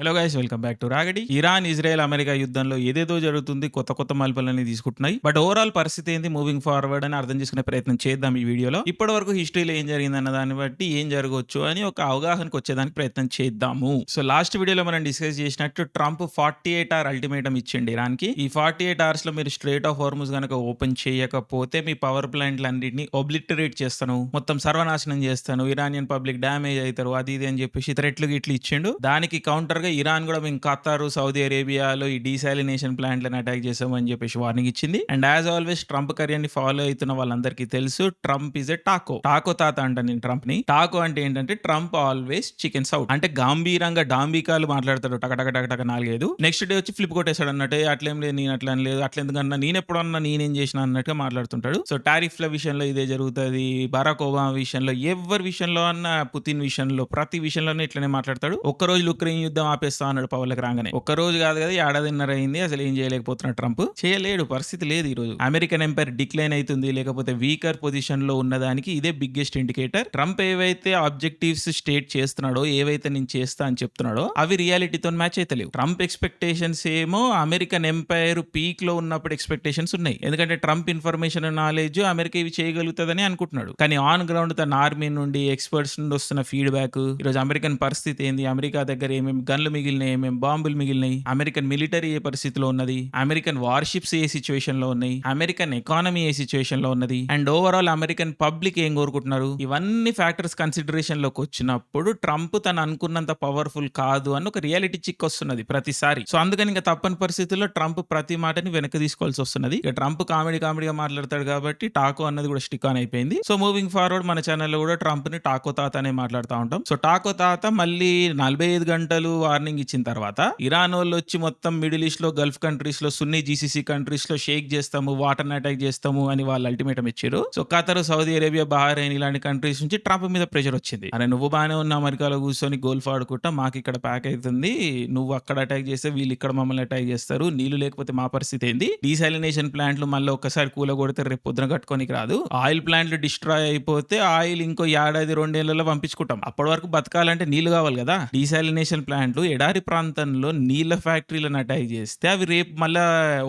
Hello guys, welcome back to రాగడి. Iran Israel America యుద్ధంలో ఏదేదో జరుగుతుంది, కొత్త కొత్త మలుపులని తీసుకుంటున్నాయి. బట్ ఓవరాల్ పరిస్థితి ఏంది, మూవింగ్ ఫార్వర్డ్ అని అర్థం చేసుకునే ప్రయత్నం చేద్దాం ఈ వీడియోలో. ఇప్పటి వరకు హిస్టరీలో ఏం జరిగిందన్న దాన్ని బట్టి ఏం జరగవచ్చు అని ఒక అవగాహనకు వచ్చేదానికి ప్రయత్నం చేద్దాము. సో లాస్ట్ వీడియోలో మనం డిస్కస్ చేసినట్టు ట్రంప్ 48 అవర్ అల్టిమేటం ఇచ్చిండి ఇరాన్ కి. ఈ 48 అవర్స్ లో మీరు స్ట్రేట్ ఆఫ్ హార్ముజ్ గనక ఓపెన్ చేయకపోతే మీ పవర్ ప్లాంట్లన్నింటినీ ఒబ్లిటరేట్ చేస్తాను, మొత్తం సర్వనాశనం చేస్తాను, ఇరానియన్ పబ్లిక్ డ్యామేజ్ అవుతారు, అది ఇది అని చెప్పేసి థ్రెట్లు గిట్లు ఇచ్చిండు. దానికి కౌంటర్ గా ఇరాన్ కూడా మేము ఖతారు, సౌదీ అరేబియాలో ఈ డీసాలినేషన్ ప్లాంట్లను అటాక్ చేసామని చెప్పేసి వార్నింగ్ ఇచ్చింది. అండ్ యాజ్ ఆల్వేస్ ట్రంప్ కరియర్ని ఫాలో అవుతున్న వాళ్ళందరికీ తెలుసు, ట్రంప్ ఈజ్ ఎ టాకో తాత అంట. నేను ట్రంప్ ని టాకో అంటే ఏంటంటే ట్రంప్ ఆల్వేస్ చికెన్ సౌట్ అంటే గంభీరంగా డాంబికాలు మాట్లాడతాడు, టక 4-5. నెక్స్ట్ డే వచ్చి ఫ్లిప్ కొట్టేశాడు అన్నట్టు, అట్లేం లేదు, నేను అట్లా లేదు, అట్లా ఎందుకన్నా, నేను ఎప్పుడన్నా నేనేం చేసిన అన్నట్టుగా మాట్లాడుతుంటాడు. సో టారిఫ్ల విషయంలో ఇదే జరుగుతుంది, బరాక్ ఒబామా విషయంలో, ఎవరి విషయంలో అన్న, పుతిన్ విషయంలో, ప్రతి విషయంలోనే ఇట్లనే మాట్లాడతాడు. ఒక్కరోజు ఉక్రెయిన్ యుద్ధం ఆపేస్తా అన్నాడు పవర్లకు రాగానే. ఒక్క రోజు కాదు కదా, ఏడాదిన్నర అయింది, అసలు ఏం చేయలేకపోతున్నాడు ట్రంప్. చేయలేడు, పరిస్థితి లేదు. ఈ రోజు అమెరికన్ ఎంపైర్ డిక్లైన్ అవుతుంది, లేకపోతే వీకర్ పొజిషన్ లో ఉన్నదానికి ఇదే బిగ్గెస్ట్ ఇండికేటర్. ట్రంప్ ఏవైతే ఆబ్జెక్టివ్స్ స్టేట్ చేస్తున్నాడో, ఏవైతే నేను చేస్తా అని చెప్తున్నాడో, అవి రియాలిటీతో మ్యాచ్ అయితే లేవు. ట్రంప్ ఎక్స్పెక్టేషన్స్ ఏమో అమెరికన్ ఎంపైర్ పీక్ లో ఉన్నప్పుడు ఎక్స్పెక్టేషన్స్ ఉన్నాయి, ఎందుకంటే ట్రంప్ ఇన్ఫర్మేషన్ నాలెడ్జ్ అమెరికా ఇవి చేయగలుగుతుందని అనుకుంటున్నాడు. కానీ ఆన్ గ్రౌండ్ తన ఆర్మీ నుండి, ఎక్స్పర్ట్స్ నుండి వస్తున్న ఫీడ్బ్యాక్, ఈరోజు అమెరికన్ పరిస్థితి ఏంది, అమెరికా దగ్గర ఏమేమి గన్లు మిగిలినాయి, ఏమేమి బాంబులు మిగిలినాయి, అమెరికన్ మిలిటరీ ఏ పరిస్థితిలో ఉన్నది, అమెరికన్ వార్షిప్స్ ఏ సిచ్యువేషన్ లో ఉన్నాయి, అమెరికన్ ఎకానమీ ఏ సిచ్యువేషన్ లో ఉన్నది, అండ్ ఓవరాల్ అమెరికన్ పబ్లిక్ ఏం కోరుకుంటున్నారు, ఇవన్నీ ఫ్యాక్టర్స్ కన్సిడరేషన్ లోకి వచ్చినప్పుడు ట్రంప్ తను అనుకున్నంత పవర్ఫుల్ కాదు అని ఒక రియాలిటీ చిక్ వస్తున్నది ప్రతిసారి. సో అందుకని ఇంకా తప్పని పరిస్థితుల్లో ట్రంప్ ప్రతి మాటని వెనక్కి తీసుకోవాల్సి వస్తున్నది. ఇక ట్రంప్ కామెడీగా మాట్లాడతాడు కాబట్టి టాకో అన్నది కూడా స్టిక్ ఆన్ అయిపోయింది. సో మూవింగ్ ఫార్వర్డ్ మన ఛానల్లో కూడా ట్రంప్ ని టాకో తాత అనే మాట్లాడుతూ ఉంటాం. సో టాకో తాత మళ్ళీ 45 గంటలు వార్నింగ్ ఇచ్చిన తర్వాత ఇరాన్ వాళ్ళు వచ్చి మొత్తం మిడిల్ ఈస్ట్ లో, గల్ఫ్ కంట్రీస్ లో, సున్నీ జీసీసీ కంట్రీస్ లో షేక్ చేస్తాము, వాటర్ అటాక్ చేస్తాము అని వాళ్ళు అల్టిమేటం ఇచ్చారు. So Qatar, Saudi Arabia, Bahrain ఇలాంటి కంట్రీస్ నుంచి ట్రంప్ మీద ప్రెషర్ వచ్చింది. అరే నువ్వు బాగానే ఉన్న అమెరికాలో కూర్చొని గోల్ఫ్ ఆడుకుంటా, మాకు ఇక్కడ ప్యాక్ అవుతుంది, నువ్వు అక్కడ అటాక్ చేస్తే వీళ్ళు ఇక్కడ మమ్మల్ని అటాక్ చేస్తారు, నీళ్లు లేకపోతే మా పరిస్థితి ఏంది, డీసాలినేషన్ ప్లాంట్లు మళ్ళీ ఒక్కసారి కూల కొడితే రేపు పొద్దున కట్టుకోనికి రాదు, ఆయిల్ ప్లాంట్లు డిస్ట్రాయ్ అయిపోతే ఆయిల్ ఇంకో ఏడాది 2 ఏళ్లలో పంపించుకుంటాం, అప్పటి వరకు బతకాలంటే నీళ్లు కావాలి కదా. డీసాలినేషన్ ప్లాంట్లు ఎడారి ప్రాంతంలో నీళ్ల ఫ్యాక్టరీలను అటాక్ చేస్తే అవి రేపు మళ్ళా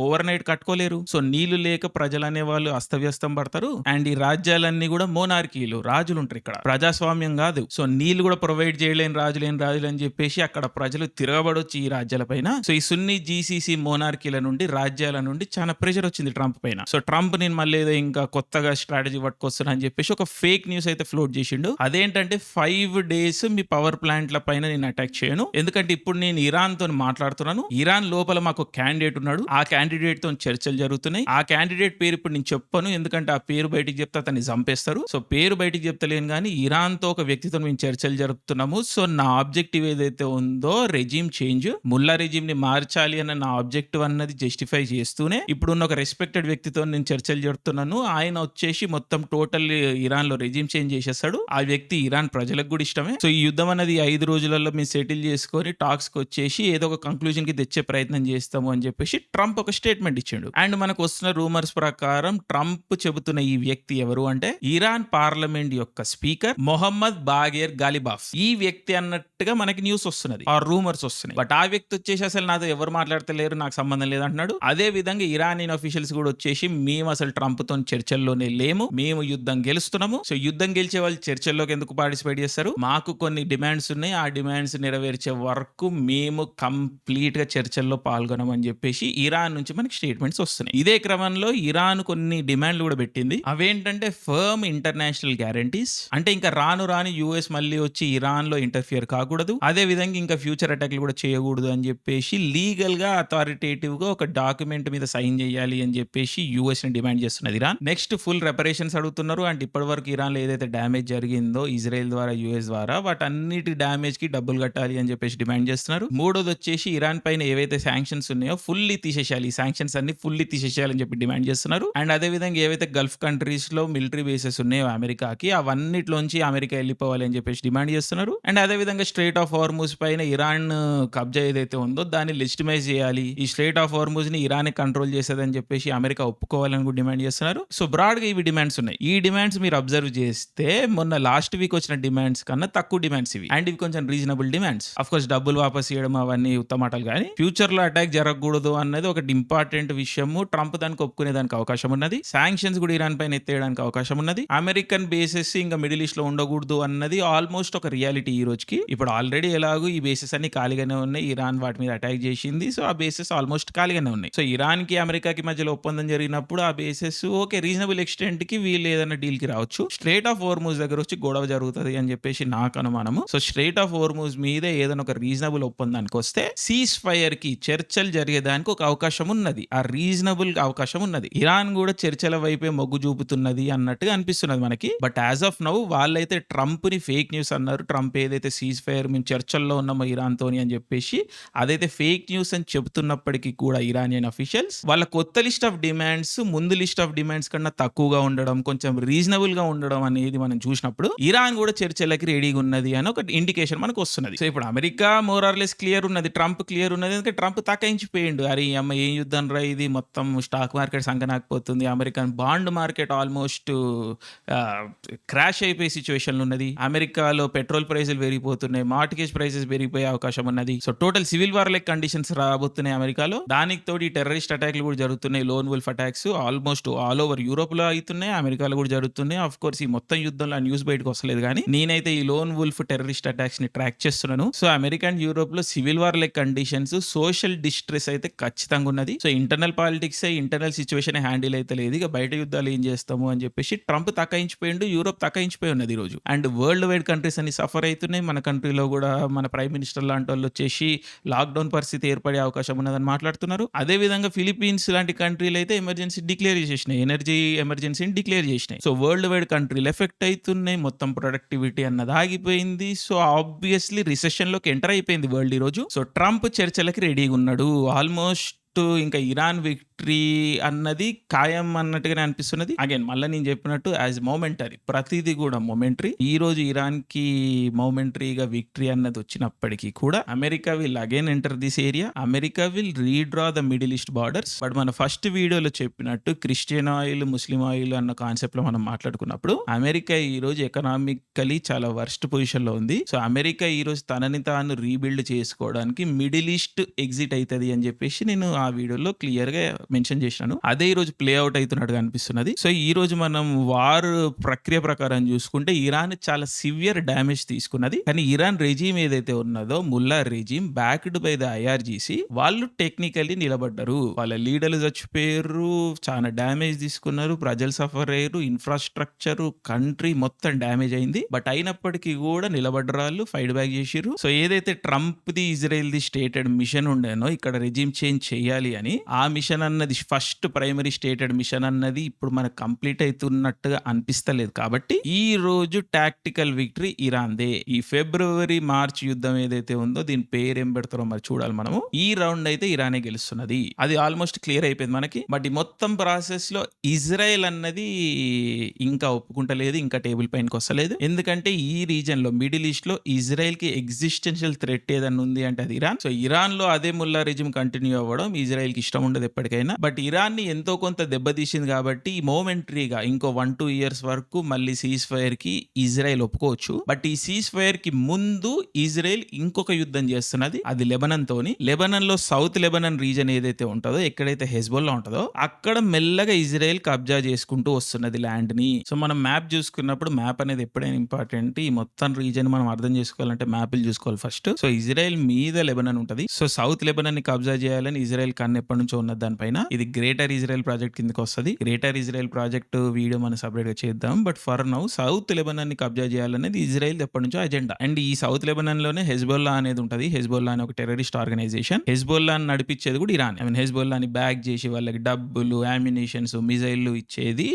ఓవర్ నైట్ కట్టుకోలేరు. సో నీళ్లు లేక ప్రజలు అనే వాళ్ళు అస్తవ్యస్తం పడతారు. అండ్ ఈ రాజ్యాలన్నీ కూడా మోనార్కీలు, రాజులు ఉంటారు, ఇక్కడ ప్రజాస్వామ్యం కాదు. సో నీళ్లు కూడా ప్రొవైడ్ చేయలేని రాజులు అని చెప్పేసి అక్కడ ప్రజలు తిరగబడొచ్చు ఈ రాజ్యాల పైన. సో ఈ సున్నీ జీసీసీ మోనార్కీల నుండి, రాజ్యాల నుండి చాలా ప్రెషర్ వచ్చింది ట్రంప్ పైన. సో ట్రంప్ నేను మళ్ళీ ఏదో ఇంకా కొత్తగా స్ట్రాటజీ పట్టుకొస్తున్నా అని చెప్పేసి ఒక ఫేక్ న్యూస్ అయితే ఫ్లోట్ చేసిండు. అదేంటంటే 5 days మీ పవర్ ప్లాంట్ల పైన నేను అటాక్ చేయను, ఎందుకంటే ఇప్పుడు నేను ఇరాన్ తో మాట్లాడుతున్నాను, ఇరాన్ లోపల మాకు క్యాండిడేట్ ఉన్నాడు, ఆ క్యాండిడేట్ తో చర్చలు జరుగుతున్నాయి, ఆ క్యాండిడేట్ పేరు ఇప్పుడు నేను చెప్పను, ఎందుకంటే ఆ పేరు బయటికి చెప్తే అతన్ని చంపేస్తారు. సో పేరు బయటికి చెప్తలేను కానీ ఇరాన్ తో ఒక వ్యక్తితో మేము చర్చలు జరుపుతున్నాము. సో నా ఆబ్జెక్టివ్ ఏదైతే ఉందో, రెజిమ్ చేంజ్, ముల్లా రెజిమ్ ని మార్చాలి అన్న నా ఆబ్జెక్టివ్ అన్నది జస్టిఫై చేస్తూనే ఇప్పుడున్న ఒక రెస్పెక్టెడ్ వ్యక్తితో నేను చర్చలు జరుపుతున్నాను. ఆయన వచ్చేసి మొత్తం టోటల్ ఇరాన్ లో రెజిమ్ చేంజ్ చేసేస్తాడు. ఆ వ్యక్తి ఇరాన్ ప్రజలకు కూడా ఇష్టమే. సో ఈ యుద్ధం అనేది 5 రోజులలో మేము సెటిల్ చేసుకొని టాక్స్ కి వచ్చేసి ఏదో ఒక కంక్లూజన్ కి తెచ్చే ప్రయత్నం చేస్తాము అని చెప్పేసి ట్రంప్ ఒక స్టేట్మెంట్ ఇచ్చాడు. అండ్ మనకు వస్తున్న రూమర్స్ ప్రకారం ట్రంప్ చెబుతున్న ఈ వ్యక్తి ఎవరు అంటే ఇరాన్ పార్లమెంట్ యొక్క స్పీకర్ మొహమ్మద్ బాగేర్ గాలిబాఫ్. ఈ వ్యక్తి అన్నట్టుగా మనకి న్యూస్ వస్తున్నది, ఆ రూమర్స్ వస్తున్నాయి. బట్ ఆ వ్యక్తి వచ్చేసి అసలు నాతో ఎవరు మాట్లాడతలేరు, నాకు సంబంధం లేదంటున్నాడు. అదే విధంగా ఇరానియన్ అఫీషియల్స్ కూడా వచ్చేసి మేము అసలు ట్రంప్ తో చర్చల్లోనే లేము, మేము యుద్ధం గెలుస్తున్నాము. సో యుద్ధం గెలిచే వాళ్ళు చర్చల్లోకి ఎందుకు పార్టిసిపేట్ చేస్తారు, మాకు కొన్ని డిమాండ్స్ ఉన్నాయి, ఆ డిమాండ్స్ నెరవేర్చే వరకు మేము కంప్లీట్ గా చర్చల్లో పాల్గొనమని చెప్పేసి ఇరాన్ నుంచి మనకి స్టేట్మెంట్స్ వస్తున్నాయి. ఇదే క్రమంలో ఇరాన్ కొన్ని డిమాండ్లు కూడా పెట్టింది. అవేంటంటే ఫర్మ్ ఇంటర్నేషనల్ గ్యారంటీస్, అంటే ఇంకా రాను యుఎస్ మళ్ళీ వచ్చి ఇరాన్ లో ఇంటర్ఫియర్ కాకూడదు, అదే విధంగా ఇంకా ఫ్యూచర్ అటాక్లు కూడా చేయకూడదు అని చెప్పేసి లీగల్ గా, అథారిటేటివ్ గా ఒక డాక్యుమెంట్ మీద సైన్ చేయాలి అని చెప్పేసి యుఎస్ ని డిమాండ్ చేస్తున్నది ఇరాన్. నెక్స్ట్ ఫుల్ రెపరేషన్స్ అడుగుతున్నారు. అండ్ ఇప్పటి వరకు ఇరాన్ లో ఏదైతే డ్యామేజ్ జరిగిందో ఇజ్రాయెల్ ద్వారా, యుఎస్ ద్వారా, వాటన్నిటి డ్యామేజ్ కి డబ్బులు కట్టాలి అని చెప్పేసి డిమాండ్ చేస్తున్నారు. మూడోది వచ్చేసి ఇరాన్ పైన ఏవైతే శాంక్షన్స్ ఉన్నాయో ఫుల్లీ తీసేయాలి, ఈ శాంక్షన్స్ అన్ని ఫుల్లీ తీసేయాలని చెప్పి డిమాండ్ చేస్తున్నారు. అండ్ అదే విధంగా ఏవైతే గల్ఫ్ కంట్రీస్ లో మిలిటరీ బేసెస్ ఉన్నాయో అమెరికాకి, అవన్నిటిలోంచి అమెరికా వెళ్ళిపోవాలి అని చెప్పేసి డిమాండ్ చేస్తున్నారు. అండ్ అదే విధంగా స్ట్రైట్ ఆఫ్ హార్ముజ్ పైన ఇరాన్ కబ్జా ఏదైతే ఉందో దాన్ని లెజిటిమైజ్ చేయాలి, ఈ స్ట్రైట్ ఆఫ్ హార్ముజ్ ని ఇరాన్ కంట్రోల్ చేసేదని చెప్పేసి అమెరికా ఒప్పుకోవాలని కూడా డిమాండ్ చేస్తున్నారు. సో బ్రాడ్ గా ఇవి డిమాండ్స్ ఉన్నాయి. ఈ డిమాండ్స్ మీరు అబ్జర్వ్ చేస్తే మొన్న లాస్ట్ వీక్ వచ్చిన డిమాండ్స్ కన్నా తక్కువ డిమాండ్స్ ఇవి. అండ్ ఇవి కొంచెం రీజనబుల్ డిమాండ్స్. ఆఫ్ కోర్స్ డబ్బులు వాపస్ ఇవ్వడం అవన్నీ ఉత్తమాటలు కానీ ఫ్యూచర్ లో అటాక్ జరగకూడదు అన్నది ఒకటి ఇంపార్టెంట్ విషయము. ట్రంప్ దానికి ఒప్పుకునే దానికి అవకాశం ఉన్నది. శాంక్షన్స్ కూడా ఇరాన్ పైన ఎత్తేయడానికి అవకాశం ఉన్నది. అమెరికన్ బేసెస్ ఇంకా మిడిల్ ఈస్ట్ లో ఉండకూడదు అన్నది ఆల్మోస్ట్ ఒక రియాలిటీ ఈ రోజుకి. ఇప్పుడు ఆల్రెడీ ఎలాగో ఈ బేసెస్ అన్ని ఖాళీగానే ఉన్నాయి. ఇరాన్ వాటి మీద అటాక్ చేసింది. సో ఆ బేసెస్ ఆల్మోస్ట్ ఖాళీగానే ఉన్నాయి. సో ఇరాన్ కి అమెరికాకి మధ్యలో ఒప్పందం జరిగినప్పుడు ఆ బేసెస్ ఓకే రీజనబుల్ ఎక్స్టెంట్ కి వీళ్ళు ఏదైనా డీల్ కి రావచ్చు. స్ట్రేట్ ఆఫ్ హోర్ముజ్ దగ్గర వచ్చి గొడవ జరుగుతుంది అని చెప్పేసి నాకు అనుమానము. సో స్ట్రేట్ ఆఫ్ హోర్ముజ్ మీద ఏదైనా ఒక రీజనబుల్ ఒప్పందానికి వస్తే సీజ్ ఫైర్ కి చర్చలు జరిగేదానికి ఒక అవకాశం ఉన్నది. ఆ రీజనబుల్ అవకాశం ఉన్నది. ఇరాన్ కూడా చర్చల వైపే మొగ్గు చూపుతున్నది అన్నట్టుగా అనిపిస్తున్నది మనకి. బట్ యాజ్ ఆఫ్ నౌ వాళ్ళైతే ట్రంప్ ని ఫేక్ న్యూస్ అన్నారు. ట్రంప్ ఏదైతే సీజ్ ఫైర్ మేము చర్చల్లో ఉన్నామో ఇరాన్ తోని అని చెప్పేసి అదైతే ఫేక్ న్యూస్ అని చెబుతున్నప్పటికీ కూడా ఇరానియన్ అఫీషియల్స్ వాళ్ళ కొత్త లిస్ట్ ఆఫ్ డిమాండ్స్ ముందు లిస్ట్ ఆఫ్ డిమాండ్స్ కన్నా తక్కువగా ఉండడం, కొంచెం రీజనబుల్ గా ఉండడం అనేది మనం చూసినప్పుడు ఇరాన్ కూడా చర్చలకి రెడీగా ఉన్నది అని ఒక ఇండికేషన్ మనకు వస్తున్నది. సో ఇప్పుడు అమెరికా మోరార్లెస్ క్లియర్ ఉన్నది, ట్రంప్ క్లియర్ ఉన్నది. ఎందుకంటే ట్రంప్ తక్కించిపోయిండు. అరే అమ్మ ఏం యుద్ధం రా ఇది, మొత్తం స్టాక్ మార్కెట్ సంకనాకపోతుంది, American bond market almost crash అయిపోయే సిచ్యువేషన్ ఉన్నది, అమెరికాలో పెట్రోల్ ప్రైసులు పెరిగిపోతున్నాయి, మార్టిగేజ్ ప్రైసెస్ పెరిగిపోయే అవకాశం ఉన్నది. So total civil war like conditions రాబోతున్నాయి అమెరికాలో. దానికి తోటి టెర్రరిస్ట్ అటాక్లు కూడా జరుగుతున్నాయి. Loan wolf attacks almost all over Europe లో అవుతున్నాయి, అమెరికాలో కూడా జరుగుతున్నాయి. ఆఫ్ కోర్స్ ఈ మొత్తం యుద్ధంలో ఆ న్యూస్ బయటకు వస్తలేదు కానీ నేనైతే ఈ లోన్ వుల్ఫ్ టెర్రరిస్ట్ అటాక్స్ ని ట్రాక్ చేస్తున్నాను. సో అమెరికా అండ్ యూరోప్ లో civil war like conditions, social distress అయితే ఖచ్చితంగా ఉన్నది. So internal politics internal situation handle అయితే లేదు. ఇక బయట యుద్ధాలు ఏం చేస్తాము అని చెప్పేసి ట్రంప్ తక్కించిపోయిండు, యూరోప్ తక్కించిపోయి ఉన్నది ఈ రోజు. అండ్ వరల్డ్ వైడ్ కంట్రీస్ అన్ని సఫర్ అవుతున్నాయి. మన కంట్రీలో కూడా మన ప్రైమ్ మినిస్టర్ లాంటి వాళ్ళు వచ్చేసి లాక్డౌన్ పరిస్థితి ఏర్పడే అవకాశం ఉన్నదని మాట్లాడుతున్నారు. అదే విధంగా ఫిలిప్పీన్స్ లాంటి కంట్రీలు అయితే ఎమర్జెన్సీ డిక్లేర్ చేసినాయి, ఎనర్జీ ఎమర్జెన్సీని డిక్లేర్ చేసినాయి. సో వరల్డ్ వైడ్ కంట్రీలు ఎఫెక్ట్ అవుతున్నాయి, మొత్తం ప్రొడక్టివిటీ అన్నది ఆగిపోయింది. సో ఆబ్వియస్లీ రిసెషన్ లోకి ఎంటర్ అయిపోయింది వరల్డ్ ఈ రోజు. సో ట్రంప్ చర్చలకి రెడీగా ఉన్నాడు. ఆల్మోస్ట్ ఇంకా ఇరాన్ విక్టరీ అన్నది ఖాయం అన్నట్టుగానే అనిపిస్తున్నది. అగైన్ మళ్ళీ నేను చెప్పినట్టు యాజ్ మోమెంటరీ, ప్రతిదీ కూడా మొమెంటరీ. ఈ రోజు ఇరాన్ కి మోమెంటరీగా విక్టరీ అన్నది వచ్చినప్పటికీ కూడా America will again enter this area. America will redraw the middle east borders. But మన ఫస్ట్ వీడియోలో చెప్పినట్టు క్రిస్టియన్ ఆయిల్, ముస్లిం ఆయిల్ అన్న కాన్సెప్ట్ లో మనం మాట్లాడుకున్నప్పుడు అమెరికా ఈ రోజు ఎకనామికలీ చాలా వర్స్ట్ పొజిషన్ లో ఉంది. సో అమెరికా ఈ రోజు తనని తాను రీబిల్డ్ చేసుకోవడానికి మిడిల్ ఈస్ట్ ఎగ్జిట్ అవుతుంది అని చెప్పేసి నేను ఆ వీడియోలో క్లియర్ గా మెన్షన్ చేసినాను. అదే ఈ రోజు ప్లే అవుట్ అవుతున్నట్టుగా అనిపిస్తున్నది. సో ఈ రోజు మనం వార్ ప్రక్రియ ప్రకారం చూసుకుంటే ఇరాన్ చాలా సివియర్ డ్యామేజ్ తీసుకున్నది. కానీ ఇరాన్ రెజీమ్ ఏదైతే ఉన్నదో ముల్లా regime backed by the IRGC వాళ్ళు టెక్నికల్లీ నిలబడ్డారు. వాళ్ళ లీడర్లు చచ్చిపోయారు, చాలా డ్యామేజ్ తీసుకున్నారు, ప్రజలు సఫర్ అయ్యారు, ఇన్ఫ్రాస్ట్రక్చర్ కంట్రీ మొత్తం డ్యామేజ్ అయింది. బట్ అయినప్పటికీ కూడా నిలబడ్డరాళ్ళు ఫైట్ బ్యాక్ చేసిర్రు. సో ఏదైతే Trump the Israel the stated mission ఉండేనో ఇక్కడ రెజీమ్ చేంజ్ చేయాలి అని, ఆ మిషన్ అన్నది ఫస్ట్ ప్రైమరీ స్టేటెడ్ మిషన్ అన్నది ఇప్పుడు మనకు కంప్లీట్ అవుతున్నట్టుగా అనిపిస్తలేదు. కాబట్టి ఈ రోజు టాక్టికల్ విక్టరీ ఇరాన్దే. ఈ ఫిబ్రవరి మార్చ్ యుద్ధం ఏదైతే ఉందో దీని పేరు ఏం పెడతారో మరి చూడాలి మనము. ఈ రౌండ్ అయితే ఇరానే గెలుస్తున్నది, అది ఆల్మోస్ట్ క్లియర్ అయిపోయింది మనకి. బట్ ఈ మొత్తం ప్రాసెస్ లో ఇజ్రాయెల్ అన్నది ఇంకా ఒప్పుకుంటలేదు, ఇంకా టేబుల్ పైనకి వస్తలేదు. ఎందుకంటే ఈ రీజన్ లో మిడిల్ ఈస్ట్ లో ఇజ్రాయెల్ కి ఎగ్జిస్టెన్షియల్ థ్రెట్ ఏదన్నా ఉంది అంటే అది ఇరాన్. సో ఇరాన్ లో అదే ముల్లా రెజిమ్ కంటిన్యూ అవ్వడం ఇజ్రాయెల్ కి ఇష్టం ఉండదు ఎప్పటికైనా. బట్ ఇరాన్ ని ఎంతో కొంత దెబ్బతీసింది కాబట్టి మోమెంటరీగా ఇంకో 1-2 ఇయర్స్ వరకు మళ్ళీ సీజ్ ఫైర్ కి ఇజ్రాయెల్ ఒప్పుకోవచ్చు. బట్ ఈ సీజ్ ఫైర్ కి ముందు ఇజ్రాయెల్ ఇంకొక యుద్ధం చేస్తున్నది, అది లెబనాన్ తోని. లెబనాన్ లో సౌత్ లెబనాన్ రీజన్ ఏదైతే ఉంటుందో, ఎక్కడైతే హెజ్బొల్లా ఉంటుందో అక్కడ మెల్లగా ఇజ్రాయెల్ కబ్జా చేసుకుంటూ వస్తున్నది ల్యాండ్ ని. సో మనం మ్యాప్ చూసుకున్నప్పుడు మ్యాప్ అనేది ఎప్పుడైనా ఇంపార్టెంట్. ఈ మొత్తం రీజన్ మనం అర్థం చేసుకోవాలంటే మ్యాప్లు చూసుకోవాలి ఫస్ట్. సో ఇజ్రాయెల్ మీద లెబనాన్ ఉంటది. సో సౌత్ లెబనాన్ ని కబ్జా చేయాలని ఇజ్రాయెల్ కన్ను ఎప్పటి నుంచో ఉన్నది దానిపైన. ఇది గ్రేటర్ ఇజ్రాయెల్ ప్రాజెక్ట్ కిందకి వస్తుంది. గ్రేటర్ ఇజ్రాయెల్ ప్రాజెక్ట్ వీడియో మనం సపరేట్ గా చేద్దాం. But for now south Lebanon ని కబ్జా చేయాలనేది ఇజ్రాయెల్ ఎప్పటి నుంచో అజెండా. అండ్ ఈ సౌత్ లెబనాన్ లోనే హెజ్బొల్లా అనేది ఉంటది. హెజ్బొల్లా అనే ఒక టెర్రరిస్ట్ ఆర్గనైజేషన్. హెజ్బొల్లా నడిపించేది కూడా ఇరాన్. ఐ మీన్ హెజ్బొల్లాని బ్యాక్ చేసి వాళ్ళకి డబ్బులు, అమ్యునిషన్స్, మిజైల్లు ఇచ్చేది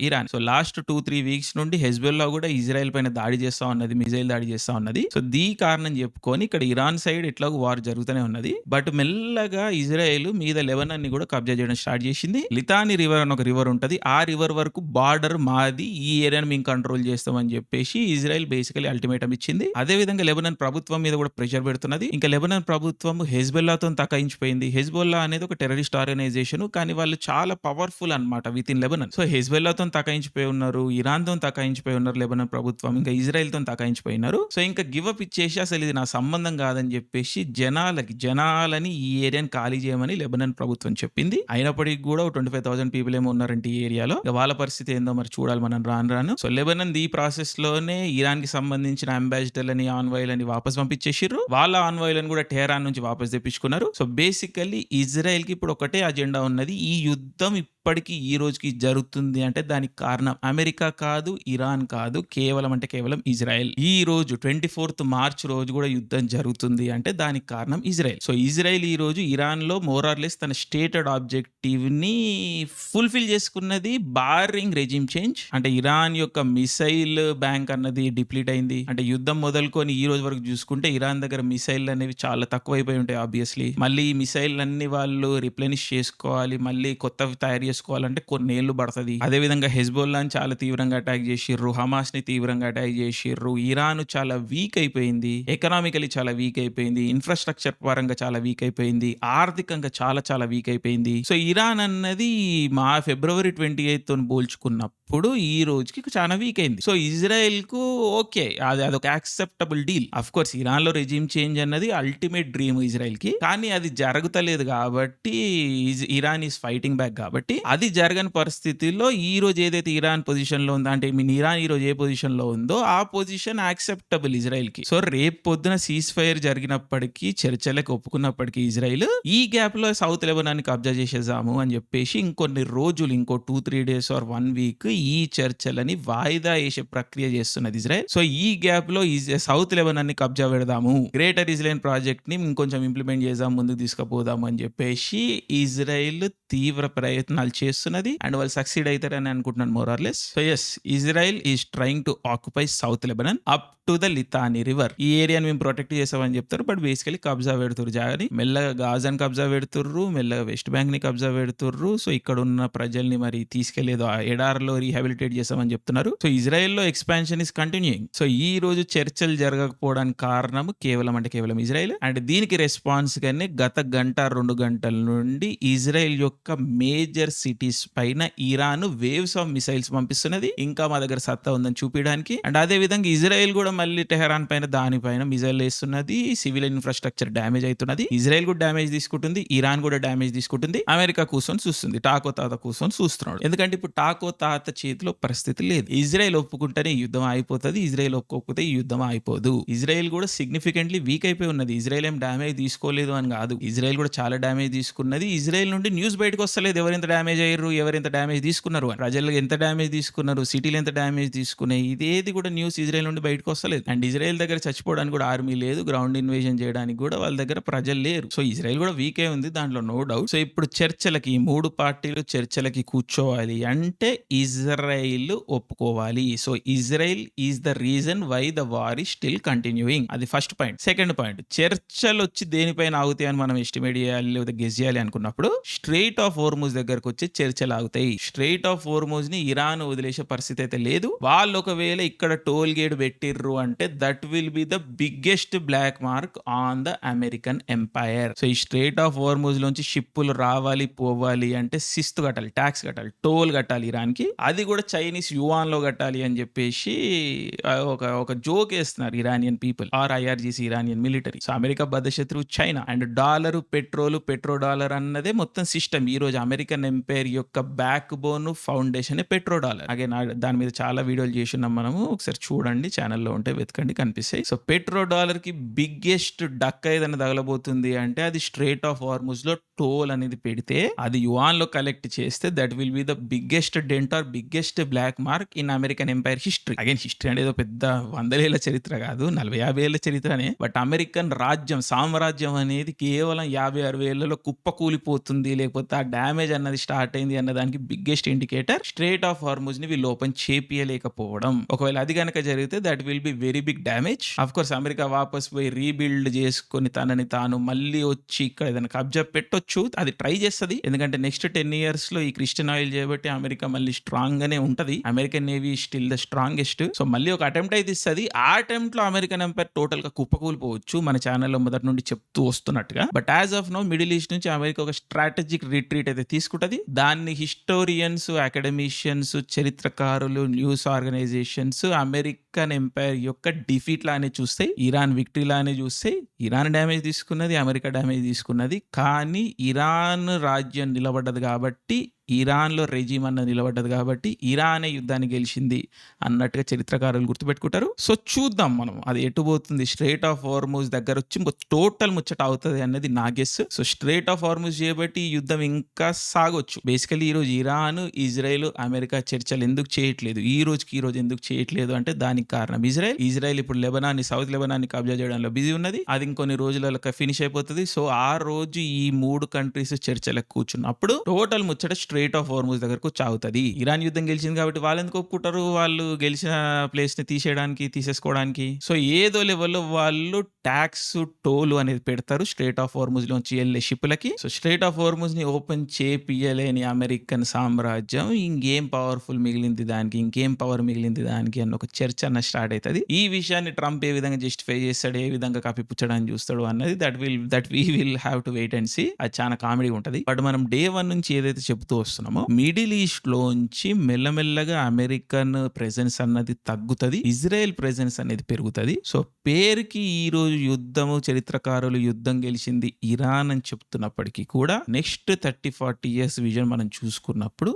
ఇరాన్. సో లాస్ట్ 2-3 వీక్స్ నుండి హెజ్బొల్లా కూడా ఇజ్రాయెల్ పైన దాడి చేస్తా ఉన్నది, మిజైల్ దాడి చేస్తా ఉన్నది. సో దీ కారణం చెప్పుకొని ఇక్కడ ఇరాన్ సైడ్ ఎట్లాగో వార్ జరుగుతూనే ఉన్నది. బట్ మెల్లగా ఇజ్రాయెల్ ఇజ్రాయెల్ మీద లెబనాన్ ని కూడా కబ్జా చేయడం స్టార్ట్ చేసింది. లితాని రివర్ అని ఒక రివర్ ఉంటది. ఆ రివర్ వరకు బార్డర్ మాది, ఈ ఏరియాని మేము కంట్రోల్ చేస్తామని చెప్పేసి ఇజ్రాయెల్ బేసికలీ అల్టిమేటం ఇచ్చింది. అదే విధంగా లెబనాన్ ప్రభుత్వం మీద కూడా ప్రెషర్ పెడుతున్నది. ఇంకా లెబనాన్ ప్రభుత్వం హెజ్బొల్లాతో తకాయించిపోయింది. హెజ్బొల్లా అనేది ఒక టెర్రరిస్ట్ ఆర్గనైజేషన్, కానీ వాళ్ళు చాలా పవర్ఫుల్ అన్నమాట విత్ ఇన్ లెబనాన్. సో హెజ్బొల్లాతో తకాయించిపోయి ఉన్నారు, ఇరాన్ తో తకాయించిపోయి ఉన్నారు లెబనాన్ ప్రభుత్వం, ఇంకా ఇజ్రాయెల్ తో తకాయించిపోయినారు. సో ఇంకా గివ్ అప్ ఇచ్చేసి అసలు ఇది నా సంబంధం కాదని చెప్పేసి జనాలని ఈ ఏరియాని ఖాళీ చేయమని లెబనాన్ ప్రభుత్వం చెప్పింది. అయినప్పటికీ కూడా 25,000 పీపుల్ ఏమో ఉన్నారంటే ఈ ఏరియాలో. వాళ్ళ పరిస్థితి ఏందో మరి చూడాలి మనం రాను. సో లెబనాన్ ఈ ప్రాసెస్ లోనే ఇరాన్ కి సంబంధించిన అంబాసిడర్లని, ఆన్వాయిలని వాపస్ పంపించేసిర్రు. వాళ్ళ ఆన్వాయిలను కూడా టెహరాన్ నుంచి వాపస్ తెప్పించుకున్నారు. సో బేసికల్లీ ఇజ్రాయెల్ కి ఇప్పుడు ఒకటే అజెండా ఉన్నది. ఈ యుద్ధం ఇప్పటికీ ఈ రోజుకి జరుగుతుంది అంటే దానికి కారణం అమెరికా కాదు, ఇరాన్ కాదు, కేవలం ఇజ్రాయెల్. ఈ రోజు 24th మార్చ్ రోజు కూడా యుద్ధం జరుగుతుంది అంటే దానికి కారణం ఇజ్రాయెల్. సో ఇజ్రాయెల్ ఈ రోజు ఇరాన్ లో మోరార్లెస్ తన స్టేటెడ్ ఆబ్జెక్టివ్ ని ఫుల్ఫిల్ చేసుకున్నది, బారింగ్ రెజిమ్ చేంజ్. అంటే ఇరాన్ యొక్క మిసైల్ బ్యాంక్ అన్నది డిప్లీట్ అయింది. అంటే యుద్ధం మొదలుకొని ఈ రోజు వరకు చూసుకుంటే ఇరాన్ దగ్గర మిసైల్ అనేవి చాలా తక్కువైపోయి ఉంటాయి ఆబ్వియస్లీ. మళ్ళీ ఈ మిసైల్ అన్ని వాళ్ళు రిప్లెనిష్ చేసుకోవాలి, మళ్ళీ కొత్తవి తయారు చేసుకోవాలంటే కొన్ని ఏళ్ళు పడుతుంది. అదే విధంగా హెజ్బొల్లాని చాలా తీవ్రంగా అటాక్ చేసిర్రు, హమాస్ ని తీవ్రంగా అటాక్ చేసిర్రు. ఇరాన్ చాలా వీక్ అయిపోయింది, ఎకనామికలీ చాలా వీక్ అయిపోయింది, ఇన్ఫ్రాస్ట్రక్చర్ పరంగా చాలా వీక్ అయిపోయింది, ఆర్థికంగా చాలా వీక్ అయిపోయింది. సో ఇరాన్ అన్నది మా ఫిబ్రవరి 28 తో పోల్చుకున్నప్పుడు ఈ రోజుకి చాలా వీక్ అయింది. సో ఇజ్రాయెల్ కు ఓకే, అదొక acceptable deal. Of course Iran లో రెజిమ్ చేంజ్ అన్నది అల్టిమేట్ డ్రీమ్ ఇజ్రాయెల్ కి, కానీ అది జరుగుతలేదు కాబట్టి ఇరాన్ ఈస్ ఫైటింగ్ బ్యాక్. కాబట్టి అది జరగని పరిస్థితుల్లో ఈ రోజు ఏదైతే ఇరాన్ పొజిషన్ లో ఉందో, అంటే ఇరాన్ ఈ రోజు ఏ పొజిషన్ లో ఉందో ఆ పొజిషన్ యాక్సెప్టబుల్ ఇజ్రాయెల్ కి. సో రేపు పొద్దున సీజ్ ఫైర్ జరిగినప్పటికీ, చర్చలకు ఒప్పుకున్నప్పటికీ ఇజ్రాయెల్ ఈ గ్యాప్ లో సౌత్ లెబనాన్ కబ్జా చేసేసాము అని చెప్పేసి ఇంకొన్ని రోజులు, ఇంకో 2-3 days ఆర్ 1 week ఈ చర్చలని వాయిదా వేసే ప్రక్రియ చేస్తున్నది ఇజ్రాయెల్. సో ఈ గ్యాప్ లో సౌత్ లెబనాన్ ని కబ్జా పెడదాము, గ్రేటర్ ఇజ్రాయెల్ ప్రాజెక్ట్ ని ఇంకొంచెం ఇంప్లిమెంట్ చేద్దాం, ముందుకు తీసుకుపోదాము అని చెప్పేసి ఇజ్రాయెల్ తీవ్ర ప్రయత్నాలు చేస్తున్నది. అండ్ వాళ్ళు సక్సీడ్ అవుతారని అనుకుంటున్నాను more or less. So yes, Israel is trying to occupy South Lebanon up to the Litani river. ఈ ఏరియాని మేము ప్రొటెక్ట్ చేసామని చెప్తారు, బట్ బేసికలీ కబ్జా పెడుతురు జాగని. మెల్లగా గాజాని కబ్జా పెడుతుర్రు, మెల్లగా వెస్ట్ బ్యాంక్ ని కబ్జా పెడుతుర్రు. సో ఇక్కడ ఉన్న ప్రజల్ని మరి తీసుకెళ్లేదు ఎడార్లో రీహాబిలిటేట్ చేసామని చెప్తున్నారు. సో ఇజ్రాయెల్ లో ఎక్స్పాన్షన్ ఇస్ కంటిన్యూయింగ్. సో ఈ రోజు చర్చలు జరగకపోవడానికి కారణం కేవలం ఇజ్రాయెల్. అండ్ దీనికి రెస్పాన్స్ గానే గత 1-2 గంటల నుండి ఇజ్రాయెల్ యొక్క మేజర్ సిటీస్ పైన ఇరాన్ వేవ్స్ ఆఫ్ మిసైల్స్ పంపిస్తున్నది, ఇంకా మా దగ్గర సత్తా ఉందని చూపించడానికి. అండ్ అదే విధంగా ఇజ్రాయెల్ కూడా మళ్ళీ టెహరాన్ పైన దానిపైన మిసైల్ వేస్తున్నది, సివిల్ ఇన్ఫ్రాస్ట్రక్చర్ డ్యామేజ్ అవుతున్నది. ఇజ్రాయెల్ కూడా డ్యామేజ్ తీసుకుంటుంది, ఇరాన్ కూడా డ్యామేజ్ తీసుకుంటుంది. అమెరికా కూర్చొని చూస్తుంది, టాకో తాత కూర్చొని చూస్తున్నాడు. ఎందుకంటే ఇప్పుడు టాకో తాత చేతిలో పరిస్థితి లేదు. ఇజ్రాయెల్ ఒప్పుకుంటేనే ఈ యుద్ధం అయిపోతుంది, ఇజ్రాయెల్ ఒప్పుకోకపోతే ఈ యుద్ధం అయిపోదు. ఇజ్రాయెల్ కూడా సిగ్నిఫికెంట్లీ వీక్ అయిపోయి ఉన్నది. ఇజ్రాయెల్ ఏం డ్యామేజ్ తీసుకోలేదు అని కాదు, ఇజ్రాయెల్ కూడా చాలా డ్యామేజ్ తీసుకున్నది. ఇజ్రాయెల్ నుండి న్యూస్ బయటకు వస్తలేదు ఎవరెంత డ్యామేజ్ అయ్యారు, ఎవరెంత డ్యామేజ్ తీసుకున్నారు, ప్రజలు ఎంత డ్యామేజ్ తీసుకున్నారు, సిటీలు ఎంత డ్యామేజ్ తీసుకున్నాయి, ఇదేది కూడా న్యూస్ ఇజ్రాయెల్ నుండి బయటకు వస్తలేదు. అండ్ ఇజ్రాయెల్ దగ్గర చచ్చిపోవడానికి కూడా ఆర్మీ లేదు, గ్రౌండ్ ఇన్వేజన్ చేయడానికి కూడా వాళ్ళ దగ్గర ప్రజలు లేరు. సో ఇజ్రాయెల్ కూడా వీకే ఉంది, దాంట్లో నో డౌట్. సో ఇప్పుడు చర్చలకి, ఈ 3 పార్టీలు చర్చలకి కూర్చోవాలి అంటే ఇజ్రాయెల్ ఒప్పుకోవాలి. So Israel is the reason why the war is still continuing. అది ఫస్ట్ పాయింట్. సెకండ్ పాయింట్, చర్చలు వచ్చి దేనిపైన ఆగుతాయి అని మనం ఎస్టిమేట్ చేయాలి లేదా గెస్ చేయాలి అనుకున్నప్పుడు స్ట్రెయిట్ ఆఫ్ హోర్ముజ్ దగ్గరకు వచ్చి చర్చలు ఆగుతాయి. స్ట్రెయిట్ ఆఫ్ హోర్ముజ్ ని ఇరాన్ వదిలేసే పరిస్థితి అయితే లేదు. వాళ్ళు ఒకవేళ ఇక్కడ టోల్ గేట్ పెట్టిర్రు అంటే that will be the biggest black mark on the American empire. So ఈ స్ట్రెయిట్ ఆఫ్ హోర్ముజ్ లోంచి షిప్పులు రావాలి పోవాలి అంటే శిస్తు కట్టాలి, ట్యాక్స్ కట్టాలి, టోల్ కట్టాలి ఇరాన్ కి. అది కూడా చైనీస్ యువాన్ లో కట్టాలి అని చెప్పేసి ఒక జోక్ వేస్తున్నారు Iranian people are IRGC Iranian military. So America బద్ధశత్రువు China. And dollar, petro dollar అన్నదే మొత్తం సిస్టమ్. ఈ రోజు అమెరికన్ ఎంపైర్ యొక్క backbone foundation petro dollar. అగే దాని మీద చాలా వీడియోలు చేస్తున్నాం మనము, ఒకసారి చూడండి, ఛానల్లో ఉంటే వెతకండి కనిపిస్తాయి. సో పెట్రో డాలర్ కి బిగ్గెస్ట్ డక్ ఏదైనా తగలబోతుంది అంటే అది స్ట్రెయిట్ ఆఫ్ హార్ముజ్ లో టోల్ అనేది పెడితే, అది యువాన్ లో కలెక్ట్ చేస్తే that will be the biggest dent or biggest black mark in American empire history. Again history అనేది పెద్ద 100 ఏళ్ల చరిత్ర కాదు, 40-50 ఏళ్ల చరిత్రనే. బట్ అమెరికన్ సామ్రాజ్యం అనేది కేవలం 50-60 ఏళ్లలో కుప్ప కూలిపోతుంది, లేకపోతే ఆ డ్యామేజ్ అన్నది స్టార్ట్ స్టార్ట్ అయింది అన్న దానికి biggest indicator strait of Hormuz ని వీళ్ళు ఓపెన్ చేపియలేకపోవడం. ఒకవేళ అది కనుక జరిగితే that will be very big damage. Of course America వాపస్ పోయి రీబిల్డ్ చేసుకుని తనని తాను మళ్ళీ వచ్చి ఇక్కడ ఏదైనా కబ్జా పెట్టొచ్చు, అది ట్రై చేస్తుంది. ఎందుకంటే నెక్స్ట్ 10 years లో ఈ క్రిస్టియన్ ఆయిల్ చేయబట్టి అమెరికా మళ్ళీ స్ట్రాంగ్ గానే ఉంటది. American navy still the strongest. So మళ్ళీ ఒక అటెంప్ట్ అయితే ఇస్తుంది. ఆ అటెంప్ట్ లో అమెరికన్ ఎంపైర్ టోటల్ గా కుప్పకూలిపోవచ్చు, మన ఛానల్లో మొదటి నుండి చెప్తూ వస్తున్నట్టుగా. But as of now middle east నుంచి అమెరికా ఒక స్ట్రాటజిక్ రిట్రీట్ అయితే తీసుకుంటది. దాన్ని హిస్టోరియన్స్, అకాడమిషియన్స్, చరిత్రకారులు, న్యూస్ ఆర్గనైజేషన్స్ అమెరికన్ ఎంపైర్ యొక్క డిఫీట్ లానే చూస్తాయి, ఇరాన్ విక్టరీ లానే చూస్తాయి. ఇరాన్ డ్యామేజ్ తీసుకున్నది, అమెరికా డ్యామేజ్ తీసుకున్నది. కానీ ఇరాన్ రాజ్యం నిలబడ్డది కాబట్టి, ఇరాన్లో రెజీమ్ అన్నది నిలబడ్డది కాబట్టి ఇరానే యుద్ధాన్ని గెలిచింది అన్నట్టుగా చరిత్రకారులు గుర్తుపెట్టుకుంటారు. సో చూద్దాం మనం అది ఎటు పోతుంది. స్ట్రేట్ ఆఫ్ హార్మూజ్ దగ్గర వచ్చి టోటల్ ముచ్చట అవుతుంది అన్నది నా guess. So straight of Hormuz చేయబట్టి ఈ యుద్ధం ఇంకా సాగొచ్చు. బేసికలీ ఈరోజు ఇరాన్, ఇజ్రాయెల్, అమెరికా చర్చలు ఎందుకు చేయట్లేదు, ఈ రోజుకి ఈ రోజు ఎందుకు చేయట్లేదు అంటే దానికి కారణం ఇజ్రాయెల్ ఇప్పుడు లెబనాన్ని, సౌత్ లెబనాన్ని కబ్జా చేయడంలో బిజీ ఉన్నది. అది ఇంకొన్ని రోజులలో ఫినిష్ అయిపోతుంది. సో ఆ రోజు ఈ 3 కంట్రీస్ చర్చలకు కూర్చున్నప్పుడు టోటల్ ముచ్చట స్ట్రేట్ ఆఫ్ హార్మూజ్ దగ్గరకు చావుతుంది. ఇరాన్ యుద్ధం గెలిచింది కాబట్టి వాళ్ళు ఎందుకు ఒప్పుకుంటారు, వాళ్ళు గెలిచిన ప్లేస్ ని తీసేసుకోవడానికి. సో ఏదో లెవెల్లో వాళ్ళు ట్యాక్స్, టోలు అనేది పెడతారు స్ట్రేట్ ఆఫ్ హార్మూజ్ లోంచి వెళ్లే షిప్లకి. సో స్ట్రేట్ ఆఫ్ హార్మూజ్ ని ఓపెన్ చేపియలేని అమెరికన్ సామ్రాజ్యం ఇంకేం పవర్ఫుల్ మిగిలింది దానికి, ఇంకేం పవర్ మిగిలింది దానికి అన్న ఒక చర్చ అన్న స్టార్ట్ అవుతుంది. ఈ విషయాన్ని ట్రంప్ ఏ విధంగా జస్టిఫై చేస్తాడు, ఏ విధంగా కప్పిపుచ్చడానికి చూస్తాడు అన్నది that we will have to wait and see. అది చాలా కామెడీ ఉంటది. బట్ మనం డే 1 నుంచి ఏదైతే చెప్తూ వస్తున్నామో మిడిల్ ఈస్ట్ లోంచి మెల్లమెల్లగా అమెరికన్ ప్రెజెన్స్ అన్నది తగ్గుతుంది, ఇజ్రాయెల్ ప్రెజెన్స్ అనేది పెరుగుతుంది. సో పేరుకి ఈ రోజు యుద్ధము, చరిత్రకారులు యుద్ధం గెలిచింది ఇరాన్ అని చెప్తున్నప్పటికీ కూడా నెక్స్ట్ 30-40 years విజన్ మనం చూసుకున్నప్పుడు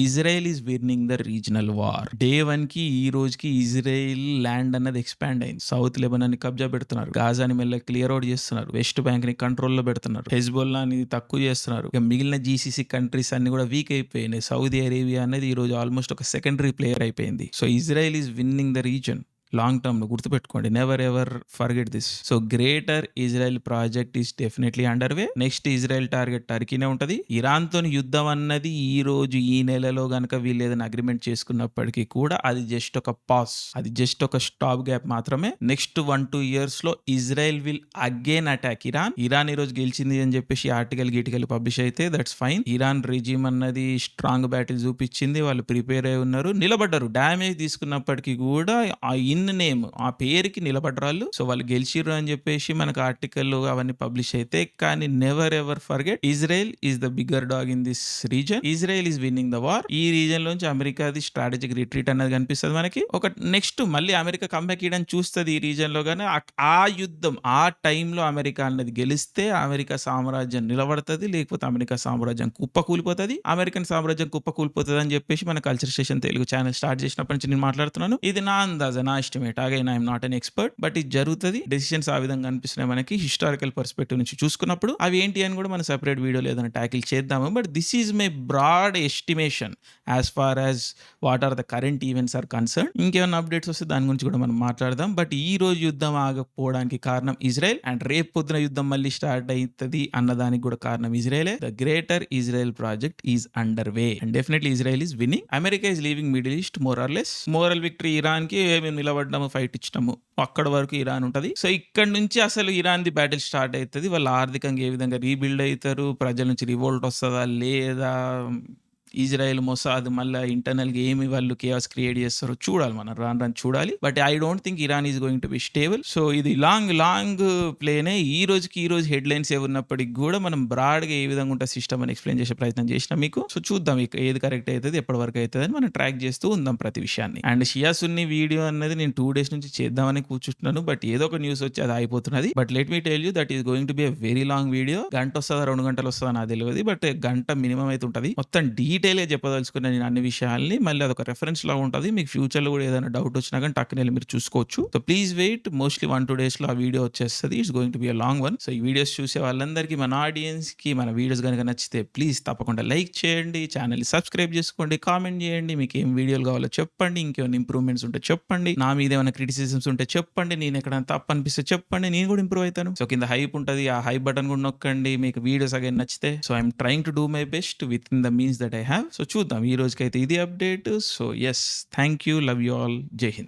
Israel is winning the regional war. Day 1 కి ఈ రోజుకి ఇజ్రాయెల్ ల్యాండ్ అన్నది ఎక్స్పాండ్ అయింది. సౌత్ లెబనాన్ని కబ్జా పెడుతున్నారు, గాజాని మెల్ల క్లియర్ అవుట్ చేస్తున్నారు, వెస్ట్ బ్యాంక్ ని కంట్రోల్లో పెడుతున్నారు, హెజ్బొల్లాని తక్కువ చేస్తున్నారు. ఇక మిగిలిన జీసీసీ కంట్రీస్ అన్ని కూడా వీక్ అయిపోయినాయి. సౌదీ అరేబియా అనేది ఈ రోజు ఆల్మోస్ట్ ఒక సెకండరీ ప్లేయర్ అయిపోయింది. So Israel is winning the region. Long term లో గుర్తుపెట్టుకోండి, never ever forget this. So greater Israel project is definitely under way. Next Israel target టర్కీనే ఉంటది. ఇరాన్ తో యుద్ధం అన్నది ఈ రోజు ఈ నెలలో గనక వీళ్ళు ఏదైనా అగ్రిమెంట్ చేసుకున్నప్పటికీ కూడా అది జస్ట్ ఒక పాస్, అది జస్ట్ ఒక స్టాప్ గ్యాప్ మాత్రమే. నెక్స్ట్ 1-2 years లో Israel will again attack Iran ఈ రోజు గెలిచింది అని చెప్పేసి ఆర్టికల్ పబ్లిష్ అయితే దట్స్ ఫైన్. ఇరాన్ రెజీమ్ అన్నది స్ట్రాంగ్ బ్యాటిల్ చూపించింది, వాళ్ళు ప్రిపేర్ అయి ఉన్నారు, నిలబడ్డారు. డ్యామేజ్ తీసుకున్నప్పటికీ కూడా నేమ్ ఆ పేరుకి నిలబడ్డారు. సో వాళ్ళు గెలిచిర్రు అని చెప్పేసి మనకు ఆర్టికల్ అవన్నీ పబ్లిష్ అయితే, కానీ never ever forget Israel is the bigger dog in this reason. Israel is winning the war. ఈ రీజన్ లోంచి అమెరికాది స్ట్రాటజిక్ రిట్రీట్ అనేది కనిపిస్తుంది మనకి. ఒక నెక్స్ట్ మళ్ళీ అమెరికా కంబ్యాక్ చేయడానికి చూస్తుంది ఈ రీజన్ లో. కానీ ఆ యుద్ధం ఆ టైంలో అమెరికా అనేది గెలిస్తే అమెరికా సామ్రాజ్యం నిలబడుతుంది, లేకపోతే అమెరికా సామ్రాజ్యం కుప్పకూలిపోతుంది. అమెరికన్ సామ్రాజ్యం కుప్పకూలిపోతుంది అని చెప్పేసి మన culture station Telugu channel start చేసినప్పటి నుంచి నేను మాట్లాడుతున్నాను. ఇది నా అందాజ, నా estimate. Again I'm not an expert, but ఇది జరుగుతుంది. డెసిషన్స్ ఆ విధంగా అనిపిస్తున్నాయి మనకి హిస్టారికల్ పర్స్పెక్టివ్ నుంచి చూసుకున్నప్పుడు. అవి ఏంటి అని కూడా మనం సెపరేట్ వీడియోలో ఏదైనా ట్యాకిల్ చేద్దాము. But this is my broad estimation as far as what are the current events are concern. ఇంకేమైనా అప్డేట్స్ వస్తే దాని గురించి కూడా మనం మాట్లాడదాం. బట్ ఈ రోజు యుద్ధం ఆగకపోవడానికి కారణం ఇజ్రాయెల్, అండ్ రేపు పొద్దున యుద్ధం మళ్ళీ స్టార్ట్ అవుతుంది అన్నదానికి కూడా కారణం ఇజ్రాయెలే. The greater Israel project is under way and definitely Israel is winning. America is leaving middle east more or less. Moral victory Iran కి మేము నిలబడ్డాము, ఫైట్ ఇచ్చినాము, అక్కడ వరకు ఇరాన్ ఉంటది. సో ఇక్కడ నుంచి అసలు ఇరాన్ ది బ్యాటిల్ స్టార్ట్ అవుతుంది. వాళ్ళు ఆర్థికంగా ఏ విధంగా రీబిల్డ్ అవుతారు, ప్రజల నుంచి రివోల్ట్ వస్తుందా లేదా, ఇజ్రాయెల్ మొసాద్ మళ్ళీ ఇంటర్నల్ గా ఏమి వాళ్ళు కేయాస్ క్రియేట్ చేస్తారో చూడాలి, మనం రాను చూడాలి. But I don't think Iran is going to B stable. So ఇది లాంగ్ ప్లేనే. ఈ రోజుకి ఈ రోజు హెడ్ లైన్స్ ఉన్నప్పటికి కూడా మనం బ్రాడ్ గా ఏ విధంగా ఉంటుంది సిస్టమ్ అని ఎక్స్ప్లెయిన్ చేసే ప్రయత్నం చేసినా మీకు. సో చూద్దాం ఏది కరెక్ట్ అవుతుంది, ఎప్పటి వరకు అవుతుంది అని మనం ట్రాక్ చేస్తూ ఉందాం ప్రతి విషయాన్ని. అండ్ షియా సున్నీ వీడియో అనేది నేను 2 days నుంచి చేద్దామని కూర్చుంటున్నాను, బట్ ఏదో ఒక న్యూస్ వచ్చి అది అయిపోతున్నది. But let me tell you that is going to be a very long video. గంట వస్తుందా 2 గంటలు వస్తుందా నాకు తెలియదు, బట్ గంట మినిమం అయితే ఉంటుంది. మొత్తం డీటెయిల్‌గా చెప్పదలుచుకున్నా నేను అన్ని విషయాల్ని. మళ్ళీ అదొక రెఫరెన్స్ లాగా ఉంటది. మీకు ఫ్యూచర్‌లో కూడా ఏదైనా డౌట్ వచ్చినా గాని టక్కున ఎళ్లి మీరు చూసుకోవచ్చు. So, please wait. మోస్ట్‌లీ 1, 2 డేస్‌లో ఆ వీడియో వచ్చేస్తది. It's going to be a long one. So, ఈ వీడియోస్ చూసే వాళ్ళందరికీ, మన ఆడియన్స్‌కి మన వీడియోస్ గనుక నచ్చితే ప్లీజ్ తప్పకుండా లైక్ చేయండి. ఛానెల్‌ని సబ్స్క్రైబ్ చేసుకోండి. కామెంట్ చేయండి. మీకేం వీడియోలు కావాలో చెప్పండి. ఇంకేమైనా ఇంప్రూవ్‌మెంట్స్ ఉంటే చెప్పండి. నా మీద ఏమైనా క్రిటిసిజమ్స్ ఉంటే చెప్పండి. నేను ఎక్కడైనా తప్పు అనిపిస్తే చెప్పండి. నేను కూడా ఇంప్రూవ్ అయితాను. సో, కింద హైప్ ఉంటది. ఆ హైప్ బటన్ కూడా నొక్కండి. మీకు వీడియోస్ అగైన్ నచ్చితే. So, I am trying to do my best within the means that I have. So, చూద్దాం. ఈ రోజుకైతే ఇది update. So, yes. Thank you. Love you all. జై హింద్.